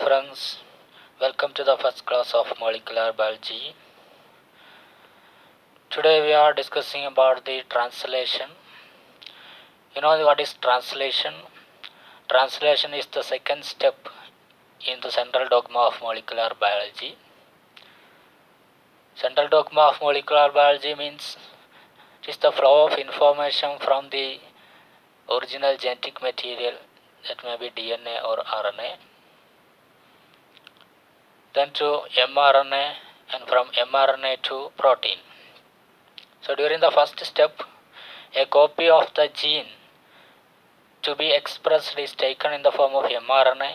friends, welcome to the first class of molecular biology. Today we are discussing about the translation. You know what is translation? Translation is the second step in the central dogma of molecular biology. Central dogma of molecular biology means it is the flow of information from the original genetic material, that may be DNA or RNA, then to mRNA, and from mRNA to protein. So during the first step, a copy of the gene to be expressed is taken in the form of mRNA,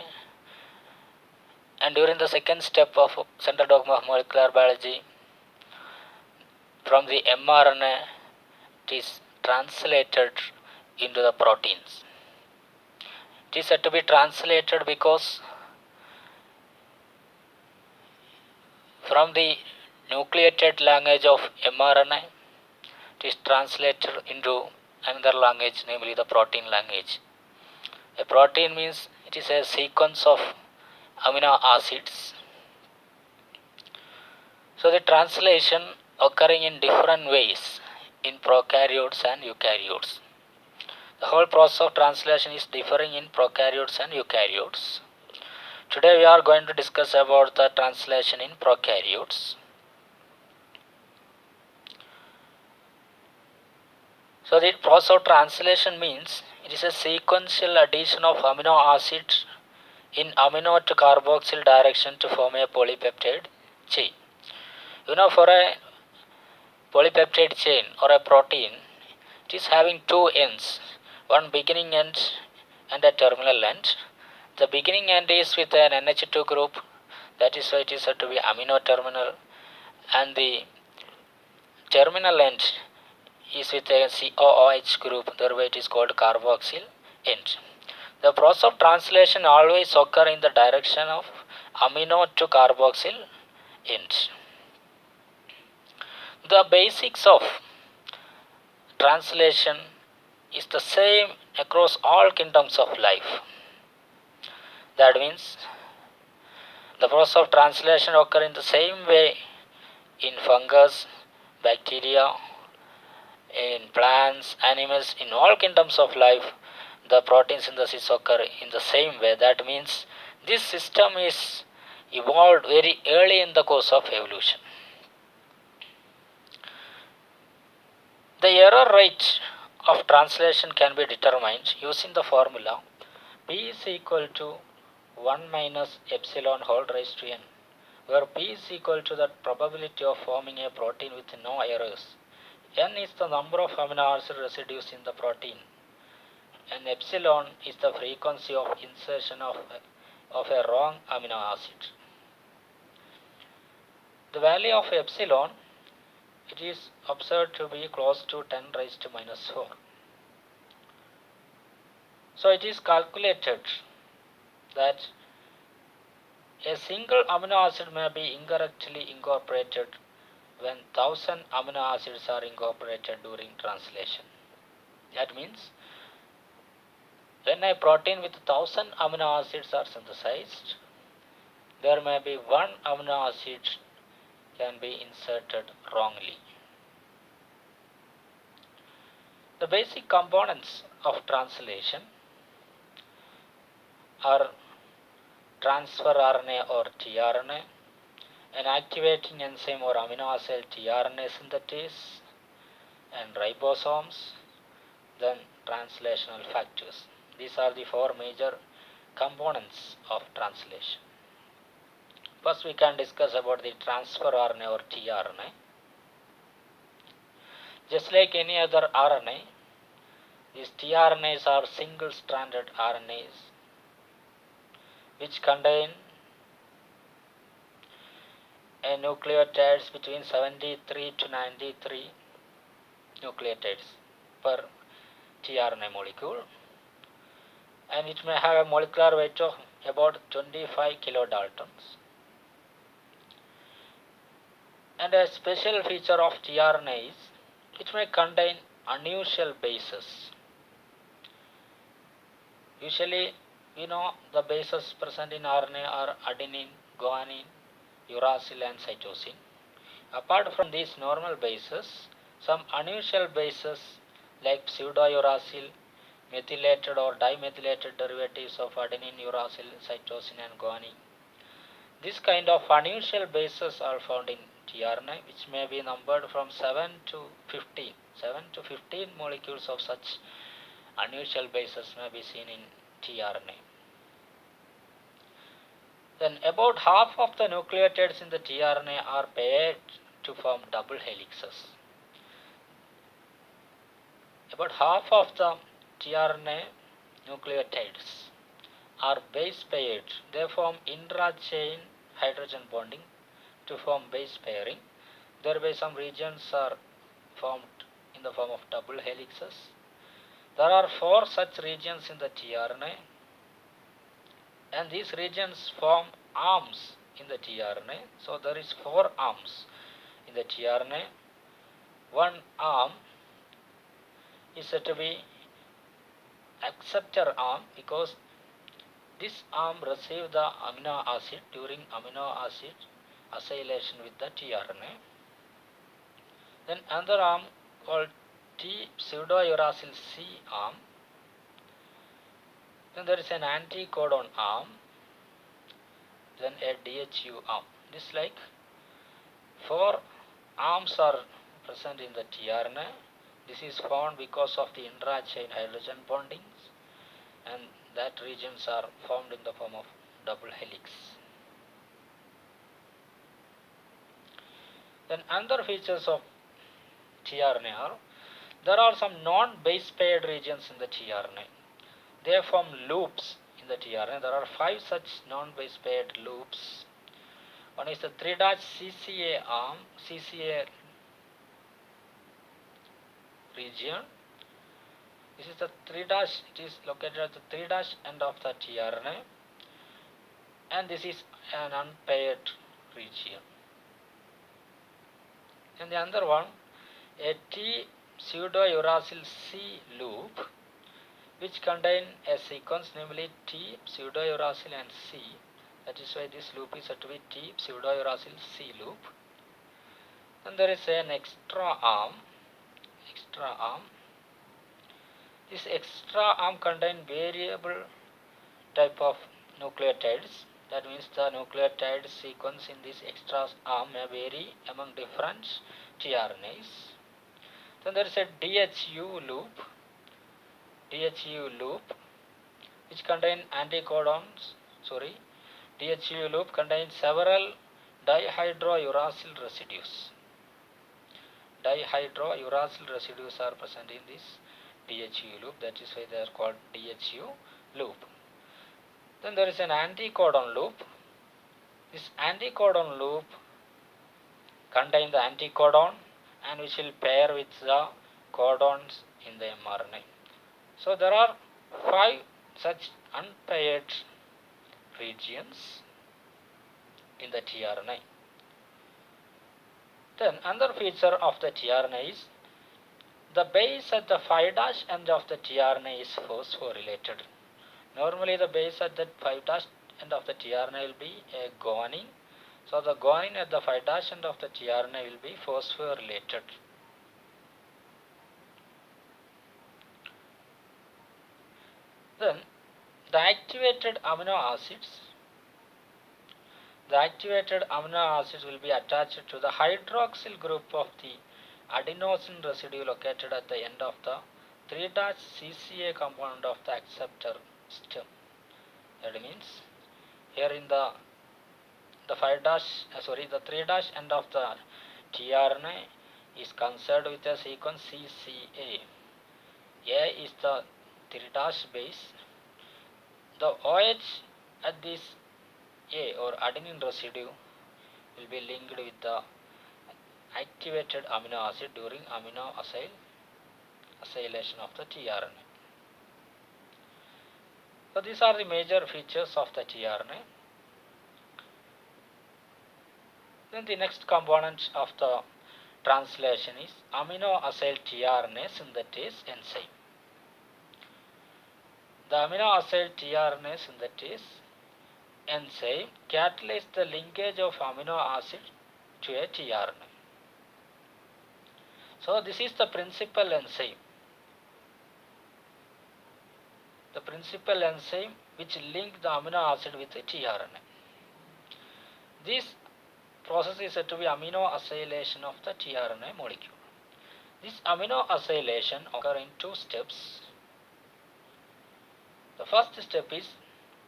and during the second step of central dogma of molecular biology, from the mRNA it is translated into the proteins. It is said to be translated because from the nucleated language of mRNA it is translated into another language, namely the protein language. A protein means it is a sequence of amino acids. So the translation occurring in different ways in prokaryotes and eukaryotes. The whole process of translation is differing in prokaryotes and eukaryotes. Today we are going to discuss about the translation in prokaryotes. So the process of translation means it is a sequential addition of amino acids in amino to carboxyl direction to form a polypeptide chain. You know, for a polypeptide chain or a protein, it is having two ends, one beginning end and a terminal end. The beginning end is with an NH2 group, that is why it is said to be amino terminal, and the terminal end is with a COOH group, thereby it is called carboxyl end. The process of translation always occur in the direction of amino to carboxyl end. The basics of translation is the same across all kingdoms of life. That means the process of translation occur in the same way in fungus, bacteria, in plants, animals, in all kingdoms of life. The protein synthesis occur in the same way. That means this system is evolved very early in the course of evolution. The error rate of translation can be determined using the formula P is equal to 1 minus epsilon whole raised to n, where P is equal to the probability of forming a protein with no errors. N is the number of amino acid residues in the protein, and epsilon is the frequency of insertion of a wrong amino acid. The value of epsilon, it is observed to be close to 10 raised to minus 4. So it is calculated that a single amino acid may be incorrectly incorporated when 1000 amino acids are incorporated during translation. That means when a protein with 1000 amino acids are synthesized, there may be one amino acid can be inserted wrongly. The basic components of translation are transfer RNA or tRNA, an activating enzyme or amino acid tRNA synthetase, and ribosomes, then translational factors. These are the four major components of translation. First we can discuss about the transfer RNA or tRNA. Just like any other RNA, these tRNAs are single-stranded RNAs which contain a nucleotides between 73 to 93 nucleotides per tRNA molecule, and it may have a molecular weight of about 25 kilodaltons. And a special feature of tRNA is it may contain unusual bases. Usually We know the bases present in RNA are adenine, guanine, uracil and cytosine. Apart from these normal bases, some unusual bases like pseudouracil, methylated or dimethylated derivatives of adenine, uracil, cytosine and guanine. This kind of unusual bases are found in tRNA, which may be numbered from 7 to 15. 7 to 15 molecules of such unusual bases may be seen in tRNA. Then about half of the nucleotides in the tRNA are paired to form double helixes. About half of the tRNA nucleotides are base paired. They form intra-chain hydrogen bonding to form base pairing. Thereby some regions are formed in the form of double helixes. There are 4 such regions in the tRNA, and these regions form arms in the tRNA. So there is 4 arms in the tRNA. One arm is said to be acceptor arm because this arm receives the amino acid during amino acid acylation with the tRNA. Then another arm called T pseudouracil C arm. Then there is an anticodon arm. Then a DHU arm. This like 4 arms are present in the tRNA. This is found because of the intra-chain hydrogen bondings, and that regions are formed in the form of double helix. Then another features of tRNA are there are some non-base paired regions in the tRNA. They form loops in the tRNA. There are 5 such non-base paired loops. One is the 3' CCA arm, CCA region. This is the 3', it is located at the 3' end of the tRNA, and this is an unpaired region. And the other one, a T pseudouracil C loop, which contain a sequence, namely T pseudouracil and C. That is why this loop is said to be T pseudouracil C loop. Then there is an extra arm. This extra arm contains variable type of nucleotides. That means the nucleotide sequence in this extra arm may vary among different tRNAs. Then there is a DHU loop, which contains anticodons. DHU loop contains several dihydrouracil residues. Dihydrouracil residues are present in this DHU loop. That is why they are called DHU loop. Then there is an anticodon loop. This anticodon loop contains the anticodon and which will pair with the codons in the mRNA. So there are 5 such unpaired regions in the tRNA. Then another feature of the tRNA is the base at the 5' end of the tRNA is phosphorylated. Normally the base at the 5' end of the tRNA will be a guanine. So the guanine at the 5' end of the tRNA will be phosphorylated. Then the activated amino acids will be attached to the hydroxyl group of the adenosine residue located at the end of the 3' CCA component of the acceptor stem. That means here in the 3' end of the tRNA is concerned with a sequence CCA. A is the 3' base. The OH at this A or adenine residue will be linked with the activated amino acid during amino acylation of the tRNA. So these are the major features of the tRNA. Then the next component of the translation is amino acyl tRNA synthetase enzyme. The amino acid tRNA synthesis enzyme catalyzes the linkage of amino acid to a tRNA. So this is the principal enzyme. The principal enzyme which link the amino acid with the tRNA. This process is said to be amino acylation of the tRNA molecule. This amino acylation occurs in two steps. The first step is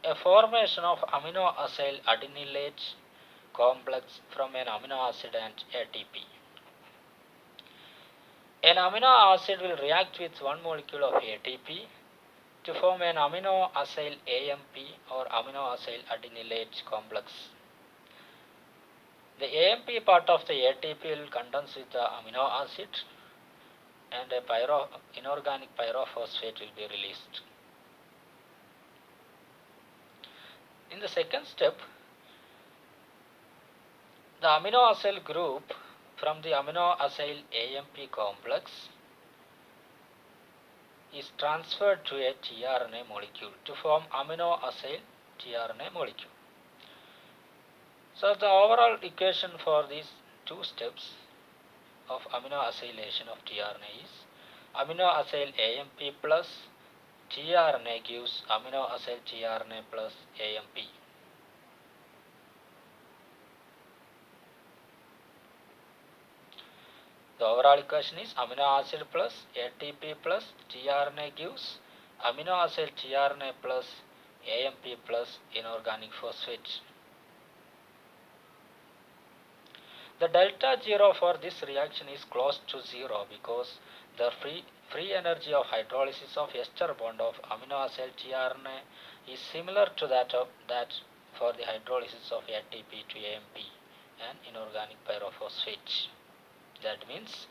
a formation of amino acyl adenylate complex from an amino acid and ATP. An amino acid will react with one molecule of ATP to form an amino acyl AMP or amino acyl adenylate complex. The AMP part of the ATP will condense with the amino acid and a inorganic pyrophosphate will be released. In the second step, the amino acyl group from the amino acyl AMP complex is transferred to a tRNA molecule to form amino acyl tRNA molecule. So the overall equation for these two steps of amino acylation of tRNA is amino acyl AMP plus tRNA gives amino acyl tRNA plus AMP. The overall equation is amino acid plus ATP plus tRNA gives amino acyl tRNA plus AMP plus inorganic phosphate. The delta zero for this reaction is close to zero because the free energy of hydrolysis of ester bond of amino acyl tRNA is similar to that for the hydrolysis of ATP to AMP and inorganic pyrophosphate. That means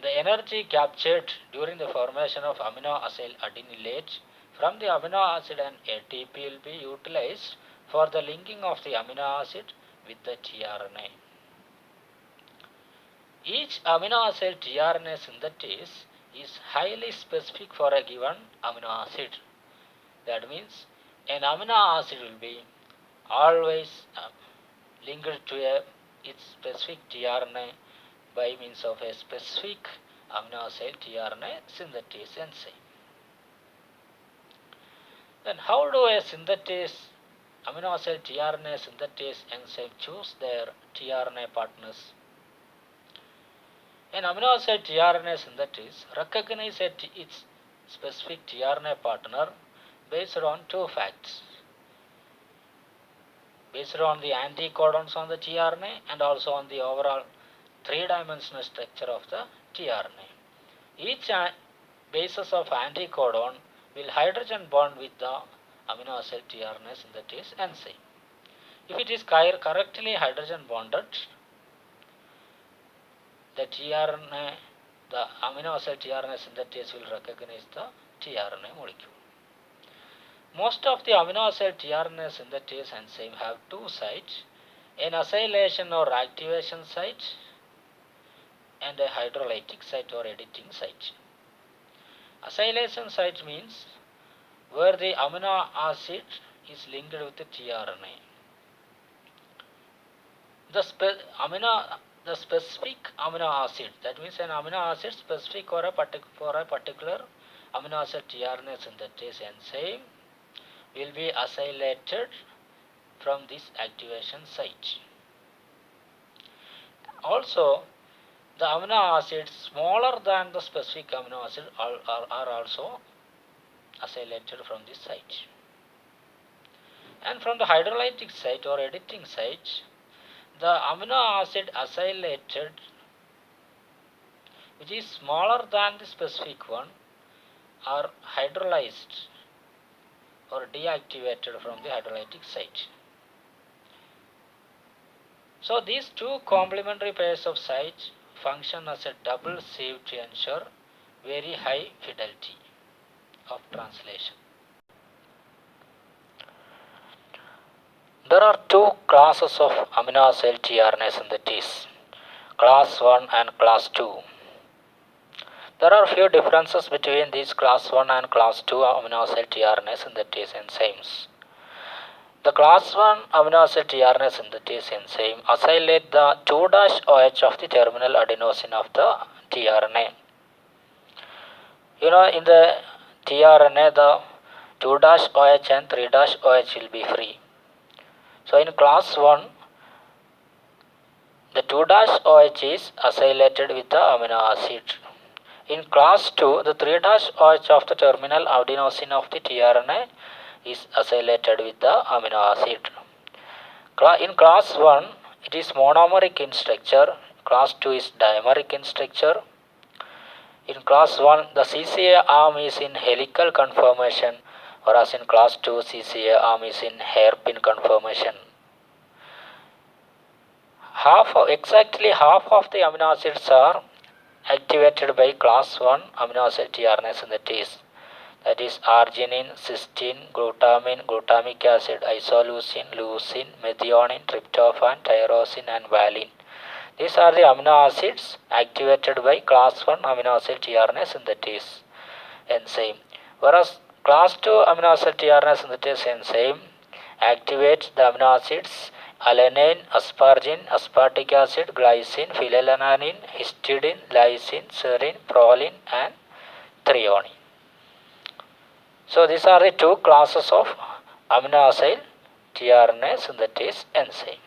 the energy captured during the formation of amino acyl adenylate from the amino acid and ATP will be utilized for the linking of the amino acid with the tRNA. Each amino acyl tRNA synthesis is highly specific for a given amino acid. That means an amino acid will be always linked to its specific tRNA by means of a specific amino acyl tRNA synthesis enzyme. Then how do a amino acyl tRNA synthesis enzyme choose their tRNA partners? An amino acid tRNA synthesis recognizes its specific tRNA partner based on two facts. Based on the anticodons on the tRNA and also on the overall three-dimensional structure of the tRNA. Each basis of anticodon will hydrogen bond with the amino acid tRNA synthesis enzyme. If it is correctly hydrogen bonded, the amino acid tRNA synthesis will recognize the tRNA molecule. Most of the amino acid tRNA synthesis enzyme have two sites, an acylation or activation site and a hydrolytic site or editing site. Acylation site means where the amino acid is linked with the tRNA. The specific amino acid, that means an amino acid specific for a particular amino acid tRNA synthesis enzyme will be acylated from this activation site. Also, the amino acids smaller than the specific amino acid are also acylated from this site. And from the hydrolytic site or editing site, the amino acid acylated, which is smaller than the specific one, are hydrolyzed or deactivated from the hydrolytic site. So these two complementary pairs of sites function as a double sieve to ensure very high fidelity of translation. There are two classes of amino acid tRNA synthesis, class 1 and class 2. There are few differences between these class 1 and class 2 amino acid tRNA synthase enzymes. The class 1 amino acid tRNA synthase enzyme acylate the 2'-OH of the terminal adenosine of the tRNA. In the tRNA, the 2'-OH and 3'-OH will be free. So in class 1, the 2'-OH is acylated with the amino acid. In class 2, the 3'-OH of the terminal adenosine of the tRNA is acylated with the amino acid. In class 1, it is monomeric in structure. Class 2 is dimeric in structure. In class 1, the CCA arm is in helical conformation, whereas in class 2, CCA arm is in hairpin conformation. Exactly half of the amino acids are activated by class 1 amino acid tRNA synthase. That is arginine, cysteine, glutamine, glutamic acid, isoleucine, leucine, methionine, tryptophan, tyrosine and valine. These are the amino acids activated by class 1 amino acid tRNA synthase enzyme. Whereas class 2 amino acid tRNA synthase enzyme activates the amino acids alanine, asparagine, aspartic acid, glycine, phenylalanine, histidine, lysine, serine, proline and threonine. So these are the two classes of amino acid tRNA synthase enzyme.